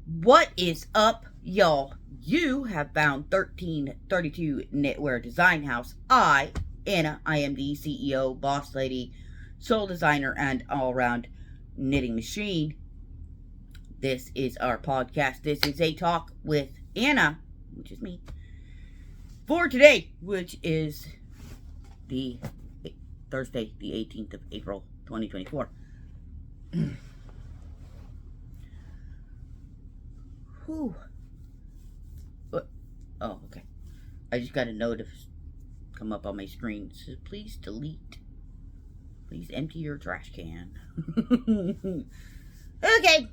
What is up, y'all? You have found 1332 Knitwear Design House. Anna, I am the CEO, boss lady, soul designer, and all around knitting machine. This is our podcast. This is a talk with Anna, which is me, for today, which is the Thursday, the 18th of April, 2024. Whew. Oh, okay. I just got a notice come up on my screen. It says, please delete. Please empty your trash can. Okay.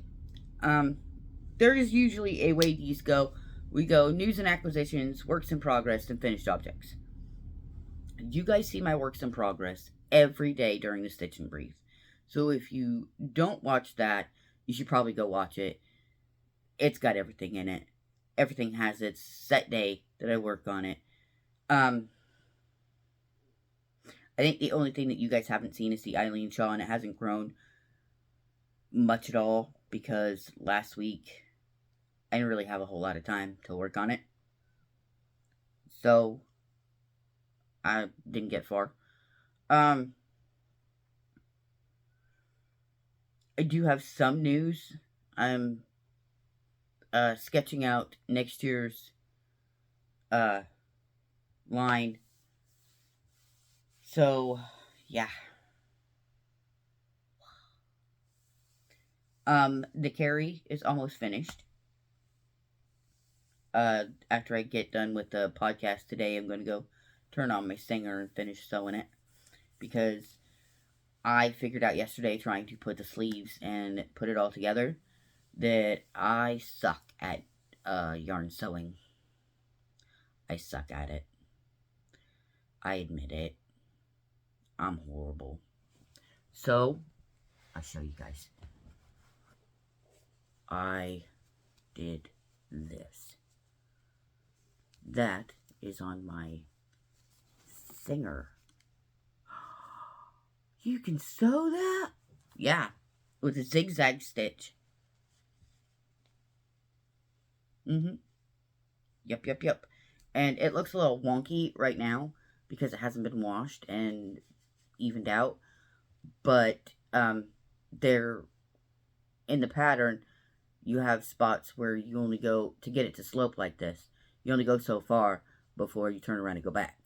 There is usually a way these go. We go news and acquisitions, works in progress, and finished objects. You guys see my works in progress every day during the Stitch and Brief. So if you don't watch that, you should probably go watch it. It's got everything in it. Everything has its set day that I work on it. I think the only thing that you guys haven't seen is the Eileen shawl, and it hasn't grown much at all because last week I didn't really have a whole lot of time to work on it. So I didn't get far. I do have some news. I'm sketching out next year's line. So, yeah. The carry is almost finished. After I get done with the podcast today, I'm going to go turn on my Singer and finish sewing it. Because I figured out yesterday, trying to put the sleeves and put it all together, that I suck at yarn sewing. I suck at it. I admit it. I'm horrible. So, I'll show you guys. I did this. That is on my Singer. You can sew that? Yeah, with a zigzag stitch. Yep. And it looks a little wonky right now because it hasn't been washed and evened out. But they're in the pattern. You have spots where you only go to get it to slope like this. You only go so far before you turn around and go back,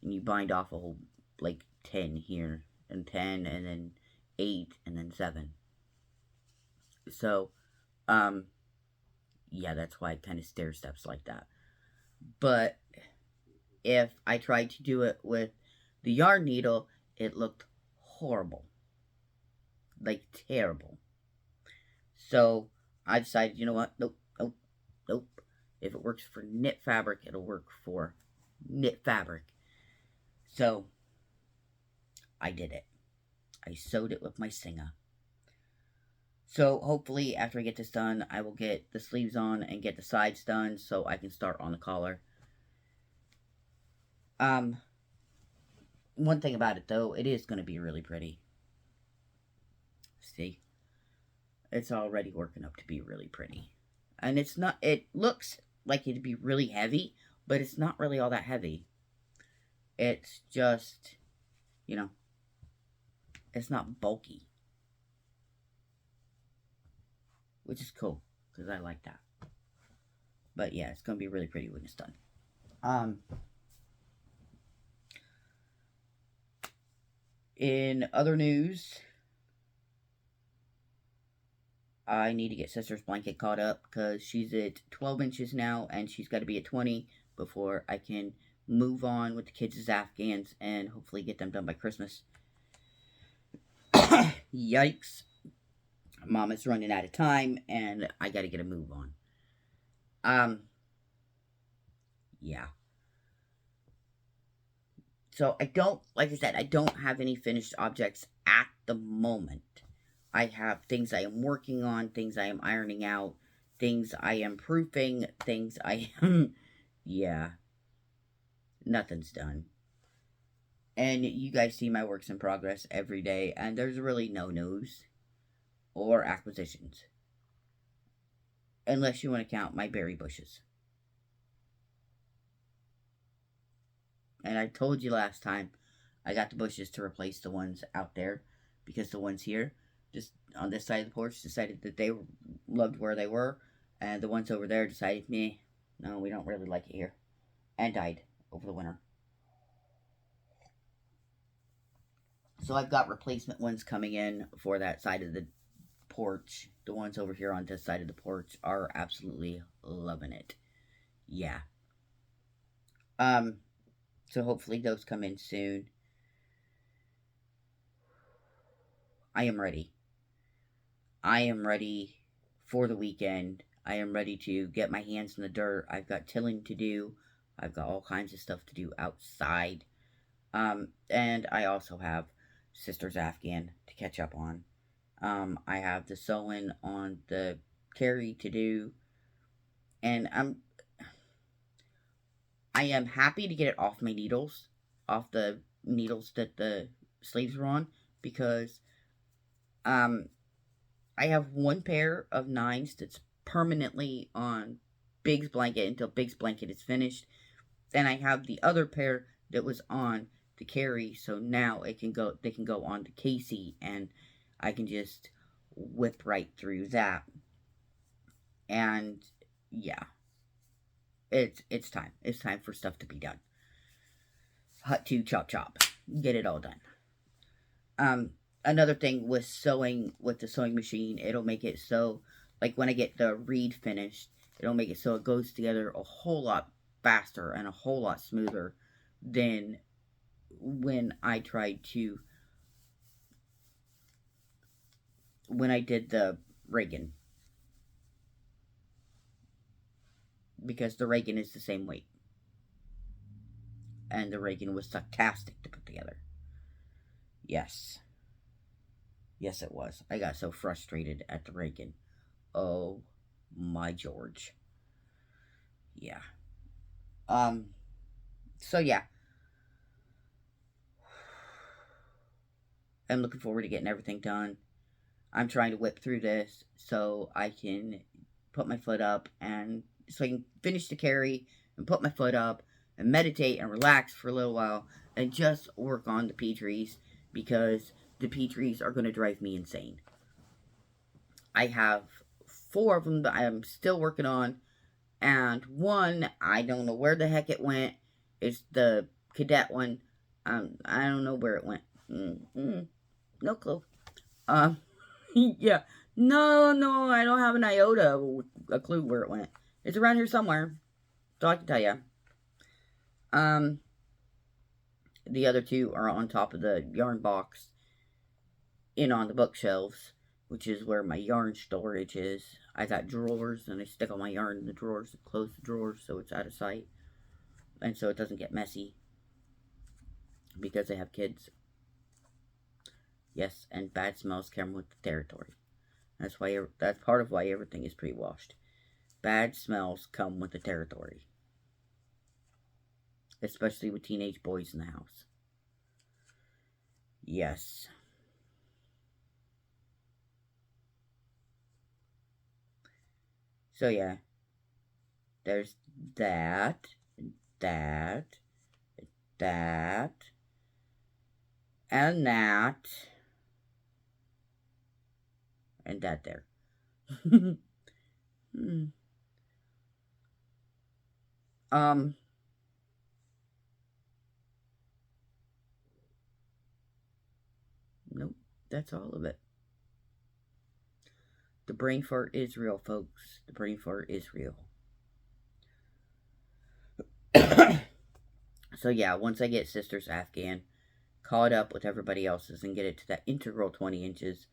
and you bind off a whole like 10 here and 10 and then 8 and then 7. So, yeah, that's why it kind of stair steps like that. But if I tried to do it with the yarn needle, it looked horrible. Like, terrible. So, I decided, you know what? Nope. If it works for knit fabric, it'll work for knit fabric. So, I did it. I sewed it with my Singer. So, hopefully, after I get this done, I will get the sleeves on and get the sides done so I can start on the collar. One thing about it, though, it is going to be really pretty. See? It's already working up to be really pretty. And it's not, it looks like it'd be really heavy, but it's not really all that heavy. It's just, you know, it's not bulky. Which is cool, because I like that. But yeah, it's going to be really pretty when it's done. In other news, I need to get Sister's blanket caught up because she's at 12 inches now and she's got to be at 20 before I can move on with the kids' Afghans and hopefully get them done by Christmas. Yikes. Mom is running out of time and I got to get a move on. Yeah. So I don't, like I said, I don't have any finished objects at the moment. I have things I am working on, things I am ironing out, things I am proofing, things I am... yeah. Nothing's done. And you guys see my works in progress every day, and there's really no news or acquisitions. unless you want to count my berry bushes. And I told you last time, I got the bushes to replace the ones out there, because the ones here, just on this side of the porch, decided that they loved where they were, and the ones over there decided, no, we don't really like it here, and died over the winter. So I've got replacement ones coming in for that side of the porch. The ones over here on this side of the porch are absolutely loving it. Yeah. So hopefully those come in soon. I am ready. I am ready for the weekend. I am ready to get my hands in the dirt. I've got tilling to do. I've got all kinds of stuff to do outside. And I also have Sister's Afghan to catch up on. I have the sewing on the carry to do. And I am happy to get it off my needles. Off the needles that the sleeves were on. Because I have one pair of 9s that's permanently on Big's blanket until Big's blanket is finished. Then I have the other pair that was on the carry, so now they can go on to Casey, and I can just whip right through that. And yeah, it's time. It's time for stuff to be done. Hut to chop chop, get it all done. Another thing with sewing with the sewing machine, it'll make it so, like when I get the reed finished, it'll make it so it goes together a whole lot faster and a whole lot smoother than when I did the Reagan. Because the Reagan is the same weight. And the Reagan was fantastic to put together. Yes. Yes, it was. I got so frustrated at the Reagan. Oh, my George. Yeah. So yeah. I'm looking forward to getting everything done. I'm trying to whip through this so I can put my foot up, and so I can finish the carry and put my foot up and meditate and relax for a little while and just work on the Petries, because the Petries are going to drive me insane. I have 4 of them that I am still working on, and one, I don't know where the heck it went. It's the cadet one. I don't know where it went. No clue. Yeah. No, I don't have an iota of a clue where it went. It's around here somewhere. So I can tell you. The other 2 are on top of the yarn box in on the bookshelves, which is where my yarn storage is. I got drawers, and I stick all my yarn in the drawers and close the drawers so it's out of sight. And so it doesn't get messy. Because I have kids. Yes, and bad smells come with the territory. That's part of why everything is pre-washed. Bad smells come with the territory. Especially with teenage boys in the house. Yes. So yeah. There's that. And that. And that there. Nope, that's all of it. The brain fart is real, folks. The brain fart is real. So yeah, once I get Sister's Afghan caught up with everybody else's and get it to that integral 20 inches,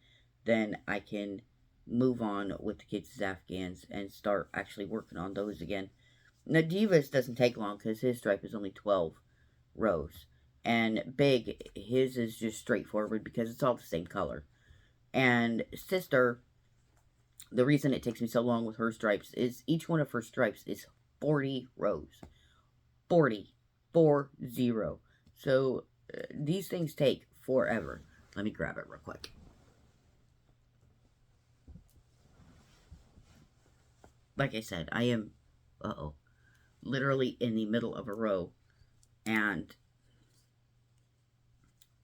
then I can move on with the kids' Afghans and start actually working on those again. Now, Divas doesn't take long because his stripe is only 12 rows. And Big, his is just straightforward because it's all the same color. And Sister, the reason it takes me so long with her stripes is each one of her stripes is 40 rows. 40. 40. So, these things take forever. Let me grab it real quick. like I said, I am, literally in the middle of a row, and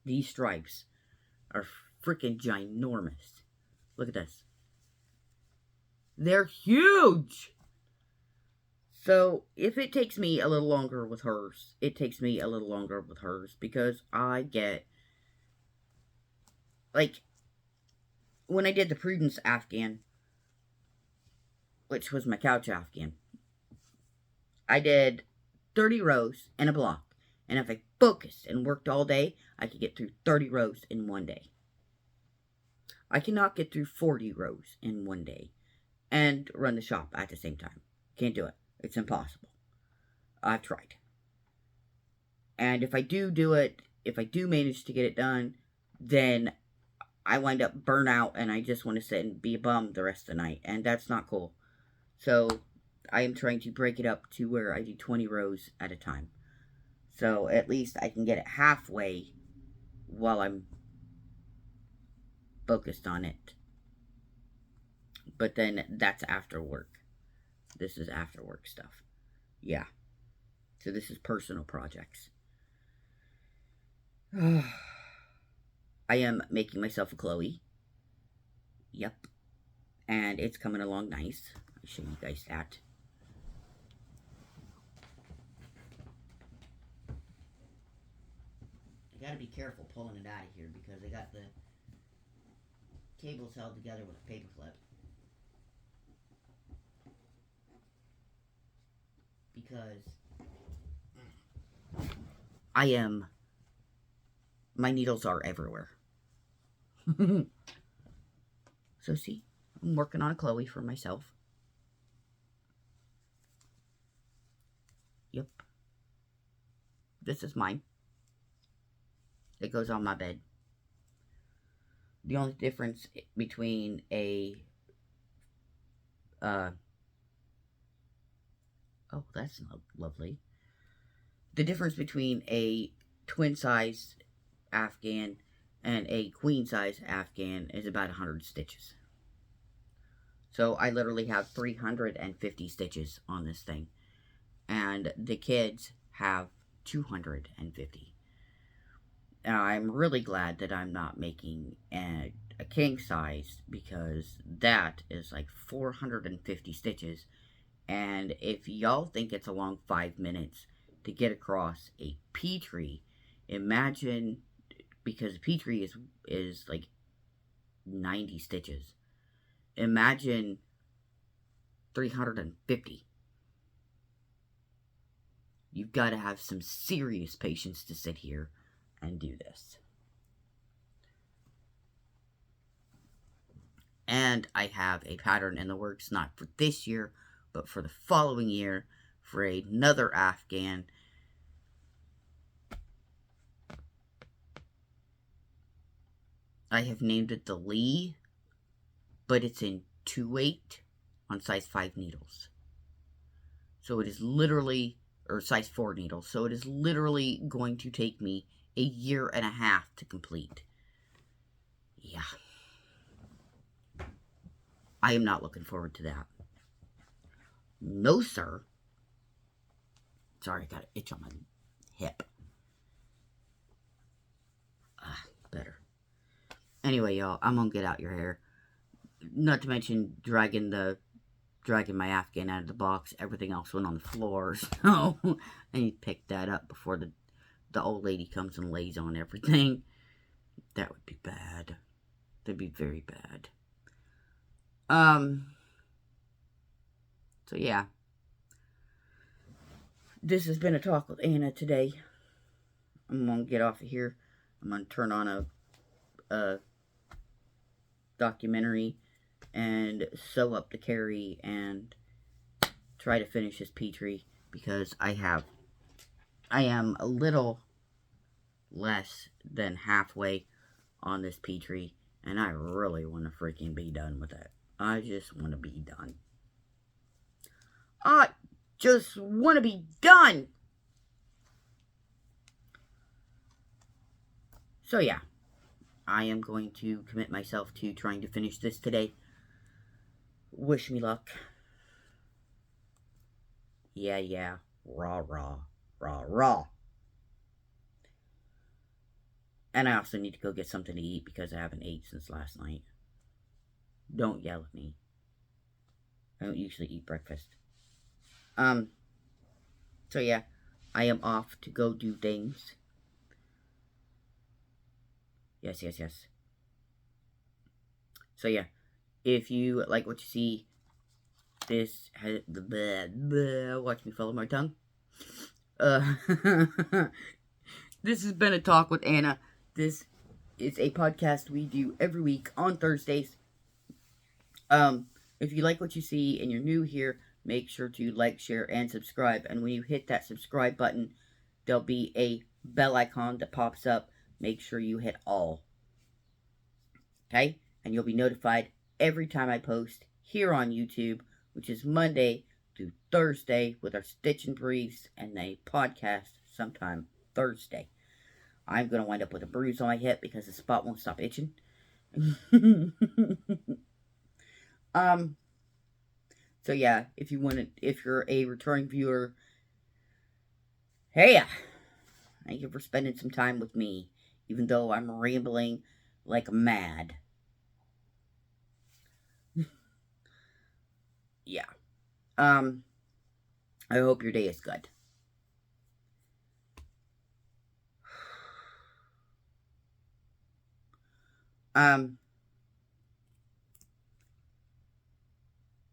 these stripes are freaking ginormous. Look at this. They're huge! So, if it takes me a little longer with hers, it takes me a little longer with hers, because I get, like, when I did the Prudence Afghan, which was my couch Afghan, I did 30 rows in a block. And if I focused and worked all day, I could get through 30 rows in one day. I cannot get through 40 rows in one day and run the shop at the same time. Can't do it. It's impossible. I've tried. And if I do it, if I do manage to get it done, then I wind up burnt out and I just want to sit and be a bum the rest of the night. And that's not cool. So I am trying to break it up to where I do 20 rows at a time. So at least I can get it halfway while I'm focused on it. But then that's after work. This is after work stuff. Yeah. So this is personal projects. I am making myself a Chloe. Yep. And it's coming along nice. I'll show you guys that. I gotta be careful pulling it out of here because I got the cables held together with a paper clip. Because my needles are everywhere. So see, I'm working on a Chloe for myself. Yep. This is mine. It goes on my bed. The only difference between a, oh, that's not lovely. The difference between a twin size Afghan and a queen size Afghan is about 100 stitches. So I literally have 350 stitches on this thing. And the kids have 250. I'm really glad that I'm not making a king size, because that is like 450 stitches. And if y'all think it's a long 5 minutes to get across a Petrie, imagine, because Petrie is like 90 stitches. Imagine 350. You've got to have some serious patience to sit here and do this. And I have a pattern in the works, not for this year, but for the following year, for another Afghan. I have named it the Lee, but it's in 2/8 on size 5 needles. So it is literally, or size 4 needles, so it is literally going to take me a year and a half to complete. Yeah. I am not looking forward to that. No, sir. Sorry, I got an itch on my hip. Better. Anyway, y'all, I'm gonna get out your hair. Not to mention dragging my Afghan out of the box. Everything else went on the floor, so I need to pick that up before the old lady comes and lays on everything. That would be bad. That'd be very bad. So yeah. This has been a talk with Anna today. I'm gonna get off of here. I'm gonna turn on a documentary and sew up the Carrie and try to finish this Petrie, because I am a little less than halfway on this Petrie, and I really want to freaking be done with it. I just want to be done. I just want to be done! So yeah, I am going to commit myself to trying to finish this today. Wish me luck. Yeah. Raw. And I also need to go get something to eat because I haven't ate since last night. Don't yell at me. I don't usually eat breakfast. So yeah, I am off to go do things. Yes. So yeah, if you like what you see, this has watch me follow my tongue. This has been a talk with Anna. This is a podcast we do every week on Thursdays. If you like what you see and you're new here, make sure to like, share, and subscribe. And when you hit that subscribe button, there'll be a bell icon that pops up. Make sure you hit all. Okay? And you'll be notified every time I post here on YouTube, which is Monday through Thursday with our Stitch and Briefs and a podcast sometime Thursday. I'm going to wind up with a bruise on my hip because the spot won't stop itching. So yeah, if you're a returning viewer, hey, thank you for spending some time with me, even though I'm rambling like mad. Yeah. I hope your day is good.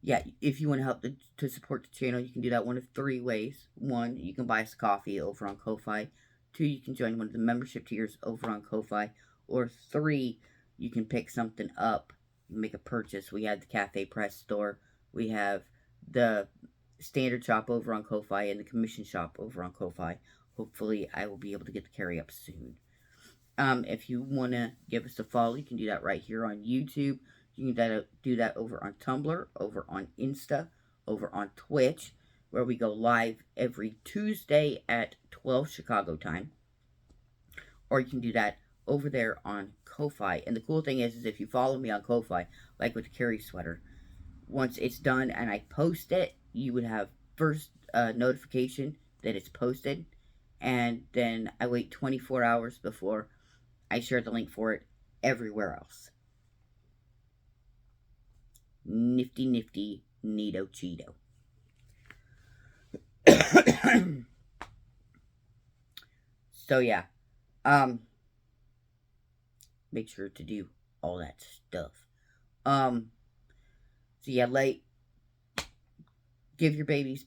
Yeah, if you want to help to support the channel, you can do that one of 3 ways. 1, you can buy us a coffee over on Ko-Fi. 2, you can join one of the membership tiers over on Ko-Fi. Or 3, you can pick something up, make a purchase. We have the Cafepress store. We have the standard shop over on Ko-Fi and the commission shop over on Ko-Fi. Hopefully, I will be able to get the carry up soon. If you want to give us a follow, you can do that right here on YouTube. You can do that over on Tumblr, over on Insta, over on Twitch, where we go live every Tuesday at 12 Chicago time. Or you can do that over there on Ko-Fi. And the cool thing is if you follow me on Ko-Fi, like with the Carrie sweater, once it's done and I post it, you would have first notification that it's posted. And then I wait 24 hours before I share the link for it everywhere else. Nifty, neato, Cheeto. So yeah, make sure to do all that stuff. So yeah, give your babies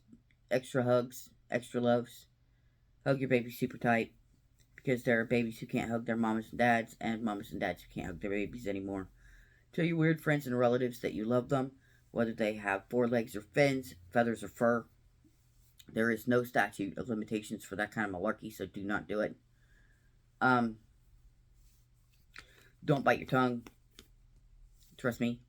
extra hugs, extra loves. Hug your baby super tight, because there are babies who can't hug their mamas and dads, and mamas and dads who can't hug their babies anymore. Tell your weird friends and relatives that you love them, whether they have 4 legs or fins, feathers or fur. There is no statute of limitations for that kind of malarkey, so do not do it. Don't bite your tongue. Trust me.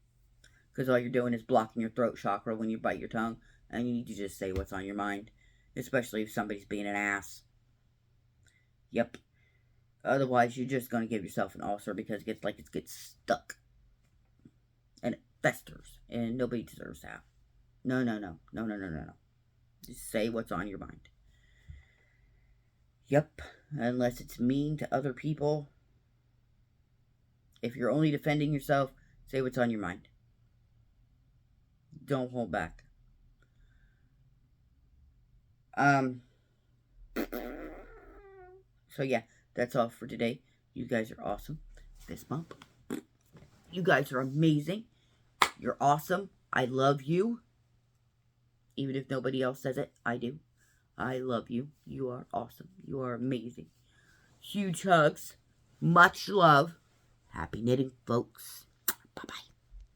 Because all you're doing is blocking your throat chakra when you bite your tongue, and you need to just say what's on your mind. Especially if somebody's being an ass. Yep. Otherwise, you're just going to give yourself an ulcer because it gets stuck. And it festers. And nobody deserves that. No. Just say what's on your mind. Yep. Unless it's mean to other people. If you're only defending yourself, say what's on your mind. Don't hold back. So yeah, that's all for today. You guys are awesome. Fist bump. You guys are amazing. You're awesome. I love you. Even if nobody else says it, I do. I love you. You are awesome. You are amazing. Huge hugs. Much love. Happy knitting, folks. Bye-bye.